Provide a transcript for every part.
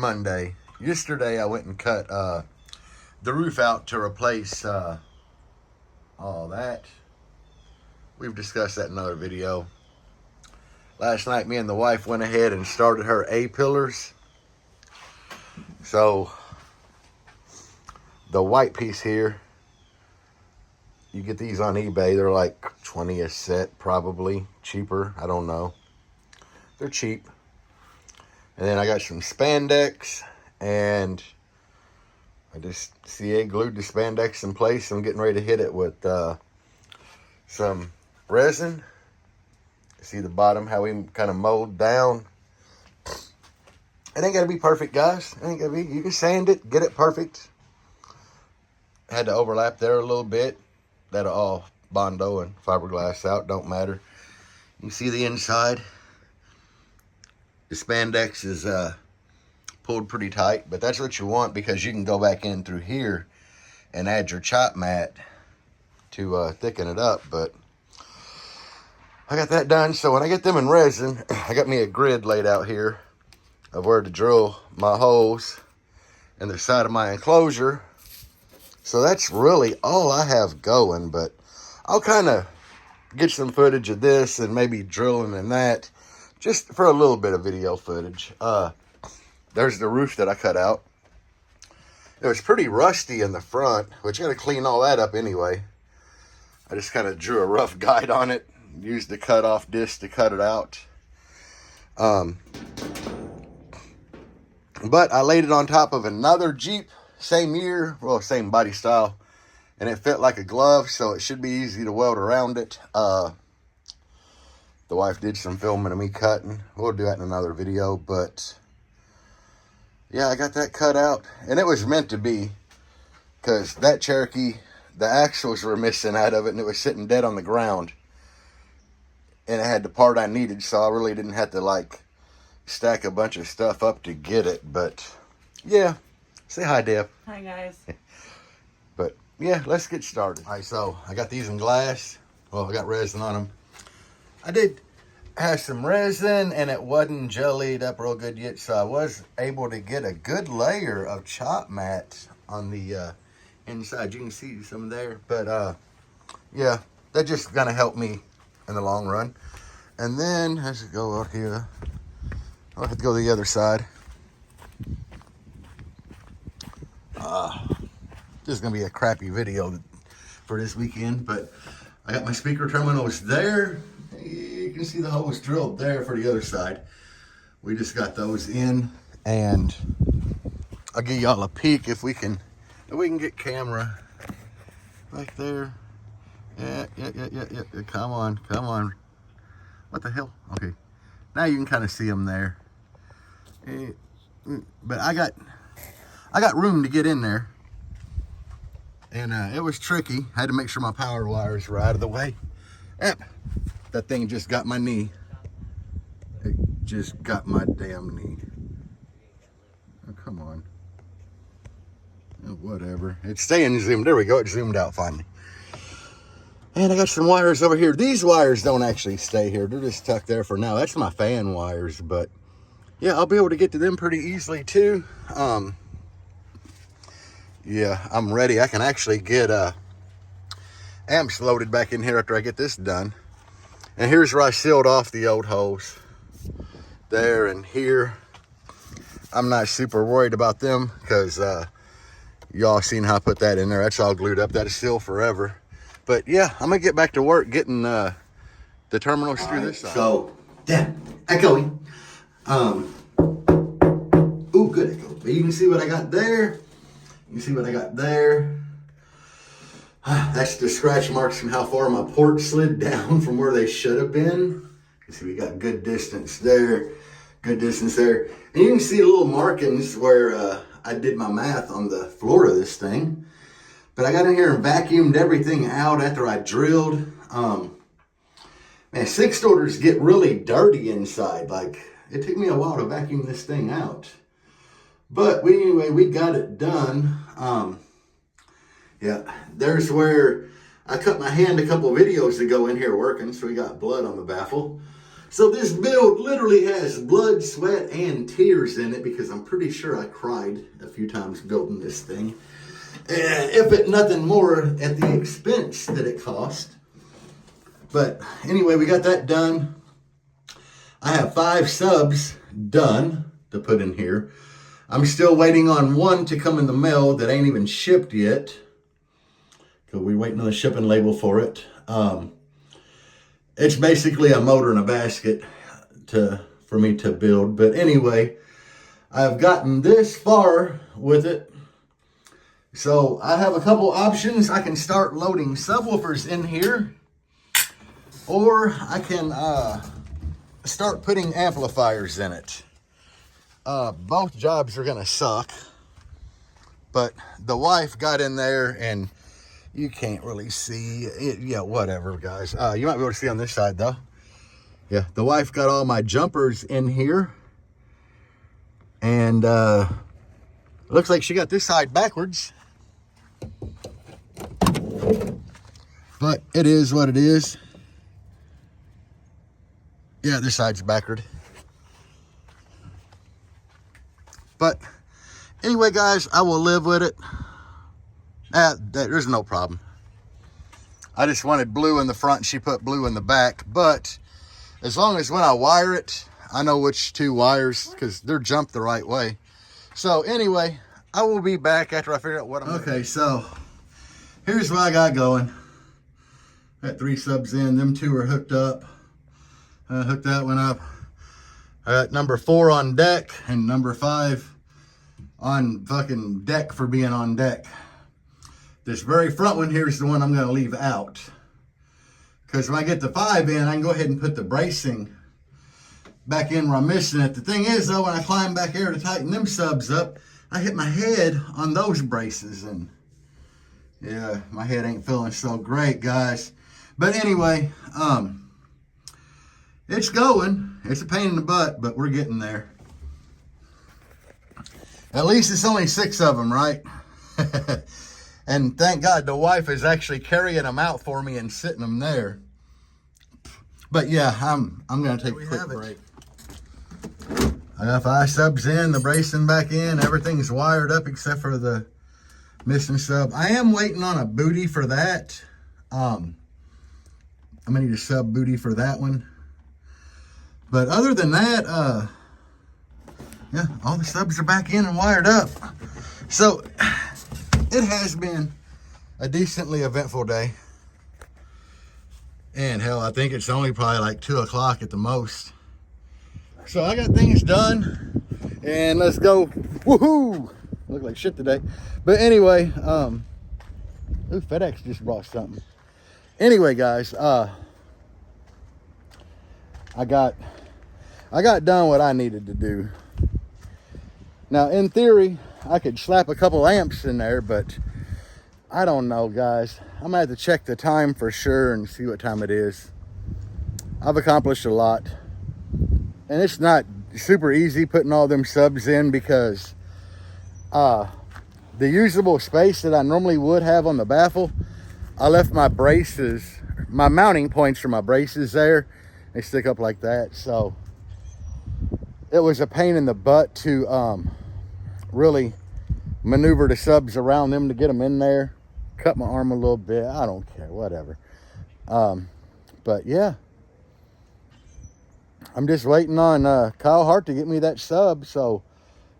Monday. Yesterday I went and cut the roof out to replace all that. We've discussed that in another video. Last night me and the wife went ahead and started her A-pillars. So the white piece here, you get these on eBay. They're like 20 a set, probably cheaper. I don't know. They're cheap. And then I got some spandex, and I just CA glued the spandex in place. I'm getting ready to hit it with some resin. See the bottom, how we kind of mold down. It ain't got to be perfect, guys. It ain't got to be. You can sand it, get it perfect. Had to overlap there a little bit. That'll all Bondo and fiberglass out, don't matter. You see the inside. The spandex is pulled pretty tight, but that's what you want because you can go back in through here and add your chop mat to thicken it up. But I got that done, so when I get them in resin, I got me a grid laid out here of where to drill my holes in the side of my enclosure. So that's really all I have going, but I'll kind of get some footage of this and maybe drilling in that just for a little bit of video footage. There's the roof that I cut out. It was pretty rusty in the front, which I got to clean all that up anyway. I just kind of drew a rough guide on it, used the cut-off disc to cut it out. But I laid it on top of another Jeep, same year, well, same body style, and it fit like a glove, so it should be easy to weld around it. The wife did some filming of me cutting. We'll do that in another video, but yeah, I got that cut out, and it was meant to be, because that Cherokee, the axles were missing out of it, and it was sitting dead on the ground, and it had the part I needed, so I really didn't have to, like, stack a bunch of stuff up to get it. But yeah, say hi, Deb. Hi, guys. But yeah, let's get started. All right, so I got these in glass. Well, I got resin on them. I did have some resin, and it wasn't jellied up real good yet, so I was able to get a good layer of chop mat on the inside. You can see some there, but yeah, that just gonna help me in the long run. And then as it go out here, I'll have to go to the other side. This is going to be a crappy video for this weekend, but I got my speaker terminals there. You can see the holes drilled there for the other side. We just got those in, and I'll give y'all a peek if we can get camera right there. Yeah. Come on. What the hell? Okay. Now you can kind of see them there. But I got room to get in there, and it was tricky. I had to make sure my power wires were out of the way. Yep, that thing just got my knee. It just got my damn knee. Oh, come on. Oh, whatever. It's staying zoomed. There we go. It zoomed out finally. And I got some wires over here. These wires don't actually stay here. They're just tucked there for now. That's my fan wires, but yeah, I'll be able to get to them pretty easily too. Yeah, I'm ready. I can actually get amps loaded back in here after I get this done. And here's where I sealed off the old holes. There and here. I'm not super worried about them because y'all seen how I put that in there. That's all glued up. That'll seal forever. But yeah, I'm gonna get back to work getting the terminals through this side. So, yeah, echoing. Ooh, good echo. But you can see what I got there. You can see what I got there. That's the scratch marks from how far my ports slid down from where they should have been. You can see we got good distance there. Good distance there. And you can see little markings where I did my math on the floor of this thing. But I got in here and vacuumed everything out after I drilled. Man, 6-storders get really dirty inside. Like, it took me a while to vacuum this thing out. But anyway, we got it done. Yeah, there's where I cut my hand a couple videos ago in here working, so we got blood on the baffle. So this build literally has blood, sweat, and tears in it because I'm pretty sure I cried a few times building this thing. And if it nothing more at the expense that it cost. But anyway, we got that done. I have 5 subs done to put in here. I'm still waiting on one to come in the mail that ain't even shipped yet. Because we're waiting on the shipping label for it. It's basically a motor and a basket for me to build. But anyway, I've gotten this far with it. So I have a couple options. I can start loading subwoofers in here. Or I can start putting amplifiers in it. Both jobs are going to suck. But the wife got in there and you can't really see it. Yeah, whatever, guys. You might be able to see on this side, though. Yeah, the wife got all my jumpers in here. And looks like she got this side backwards. But it is what it is. Yeah, this side's backward. But anyway, guys, I will live with it. There's no problem. I just wanted blue in the front and she put blue in the back. But as long as when I wire it, I know which 2 wires because they're jumped the right way. So anyway, I will be back after I figure out what I'm doing. Okay, so here's what I got going. Got 3 subs in. Them 2 are hooked up. Hooked that one up. I got number 4 on deck and number 5 on fucking deck for being on deck. This very front one here is the one I'm going to leave out. Because when I get the 5 in, I can go ahead and put the bracing back in where I'm missing it. The thing is, though, when I climb back here to tighten them subs up, I hit my head on those braces. And yeah, my head ain't feeling so great, guys. But anyway, it's going. It's a pain in the butt, but we're getting there. At least it's only 6 of them, right? And thank God the wife is actually carrying them out for me and sitting them there. But yeah, I'm going to take a quick break. I got 5 subs in, the bracing back in. Everything's wired up except for the missing sub. I am waiting on a booty for that. I'm going to need a sub booty for that one. But other than that, yeah, all the subs are back in and wired up. So it has been a decently eventful day. And hell, I think it's only probably like 2 o'clock at the most. So I got things done and let's go. Woohoo! Look like shit today. But anyway, ooh, FedEx just brought something. Anyway, guys, I got done what I needed to do. Now, in theory, I could slap a couple amps in there, but I don't know, guys. I'm gonna have to check the time for sure and see what time it is. I've accomplished a lot. And it's not super easy putting all them subs in because the usable space that I normally would have on the baffle, I left my braces, my mounting points for my braces there. They stick up like that. So it was a pain in the butt to really maneuver the subs around them to get them in there. Cut my arm a little bit. I don't care, whatever. But yeah, I'm just waiting on Kyle Hart to get me that sub so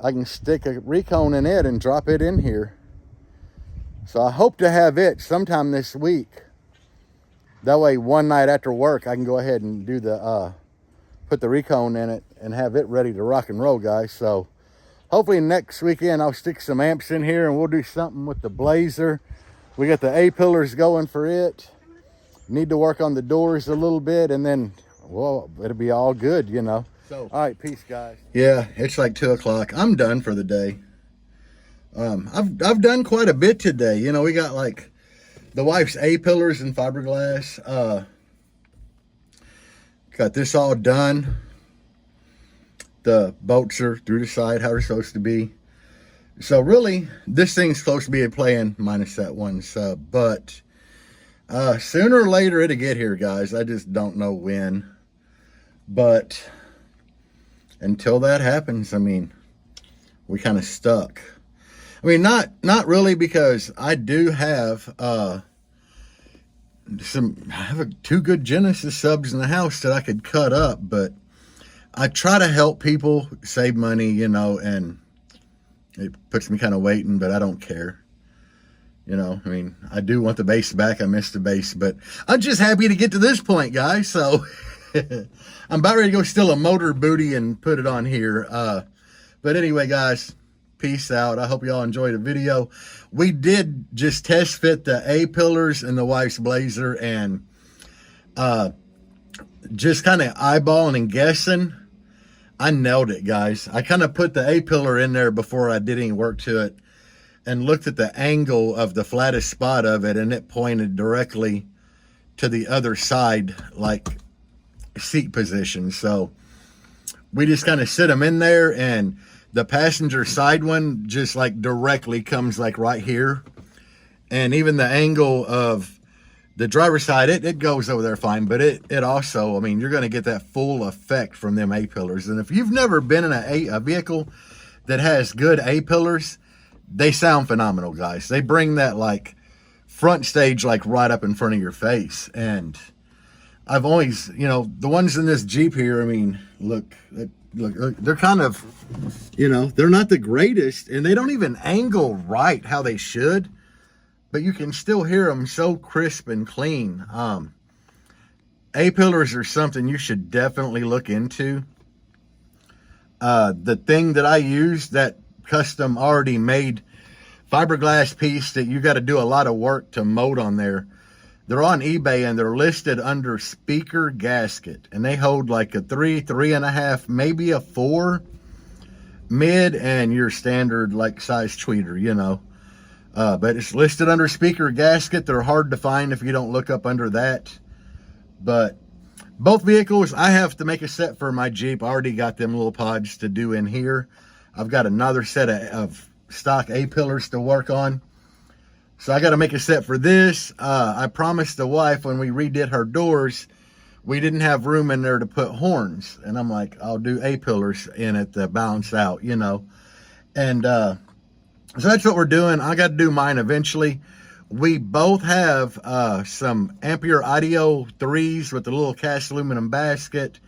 I can stick a recone in it and drop it in here. So I hope to have it sometime this week. That way one night after work I can go ahead and do the put the recone in it and have it ready to rock and roll, guys. So hopefully next weekend I'll stick some amps in here and we'll do something with the Blazer. We got the A-pillars going for it. Need to work on the doors a little bit and then, well, it'll be all good, you know. So, all right, peace, guys. Yeah, it's like 2 o'clock. I'm done for the day. I've done quite a bit today. You know, we got like the wife's A-pillars and fiberglass. Got this all done. The bolts are through the side how they're supposed to be. So really, this thing's supposed to be playing minus that one sub. But sooner or later it'll get here, guys. I just don't know when. But until that happens, I mean, we kind of stuck. I mean, not really, because I do have I have two good Genesis subs in the house that I could cut up, but I try to help people save money, you know, and it puts me kind of waiting, but I don't care. You know, I mean, I do want the bass back. I missed the bass, but I'm just happy to get to this point, guys. So I'm about ready to go steal a motor booty and put it on here. But anyway, guys, peace out. I hope y'all enjoyed the video. We did just test fit the A-pillars in the wife's Blazer, and just kind of eyeballing and guessing, I nailed it, guys. I kind of put the A-pillar in there before I did any work to it and looked at the angle of the flattest spot of it, and it pointed directly to the other side, like seat position. So we just kind of sit them in there, and the passenger side one just like directly comes like right here. And even the angle of the driver's side, it goes over there fine, but it also, I mean, you're going to get that full effect from them A-pillars. And if you've never been in a vehicle that has good A-pillars, they sound phenomenal, guys. They bring that like front stage like right up in front of your face. And I've always, you know, the ones in this Jeep here, I mean, look, they're kind of, you know, they're not the greatest, and they don't even angle right how they should, but you can still hear them so crisp and clean. A-pillars are something you should definitely look into. The thing that I use, that custom already made fiberglass piece that you got to do a lot of work to mold on there, they're on eBay, and they're listed under speaker gasket, and they hold like a 3, 3.5, maybe a 4 mid, and your standard like size tweeter, you know. But it's listed under speaker gasket. They're hard to find if you don't look up under that. But both vehicles, I have to make a set for my Jeep. I already got them little pods to do in here. I've got another set of stock A-pillars to work on. So I got to make a set for this. I promised the wife when we redid her doors, we didn't have room in there to put horns. And I'm like, I'll do A-pillars in it to balance out, you know. And so that's what we're doing. I got to do mine eventually. We both have some Ampere Audio 3s with the little cast aluminum basket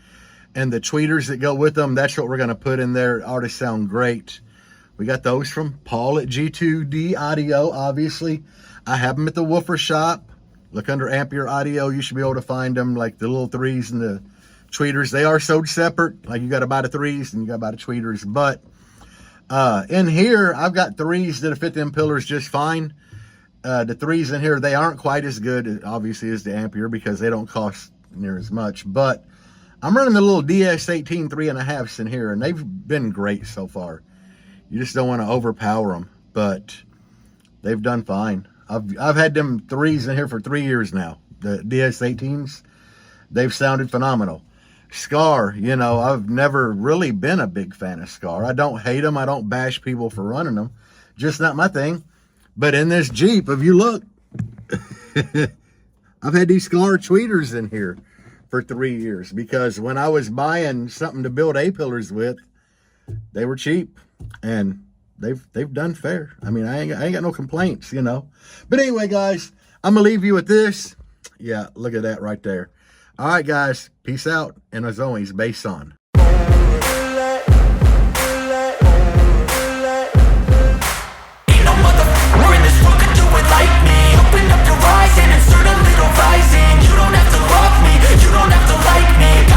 and the tweeters that go with them. That's what we're going to put in there. It ought to sound great. We got those from Paul at G2D Audio, obviously. I have them at the woofer shop. Look under Ampere Audio. You should be able to find them, like the little 3s and the tweeters. They are sold separate. Like you got to buy the 3s and you got to buy the tweeters. But in here, I've got 3s that fit them pillars just fine. The 3s in here, they aren't quite as good, obviously, as the Ampere, because they don't cost near as much. But I'm running the little DS18 3.5s in here, and they've been great so far. You just don't want to overpower them, but they've done fine. I've had them 3s in here for 3 years now. The DS18s, they've sounded phenomenal. Scar, you know, I've never really been a big fan of Scar. I don't hate them. I don't bash people for running them. Just not my thing. But in this Jeep, if you look, I've had these Scar tweeters in here for 3 years, because when I was buying something to build A-pillars with, they were cheap, and they've done fair. I mean, I ain't got no complaints, you know. But anyway, guys, I'm gonna leave you with this. Yeah, look at that right there. All right, guys, peace out, and as always, bass on.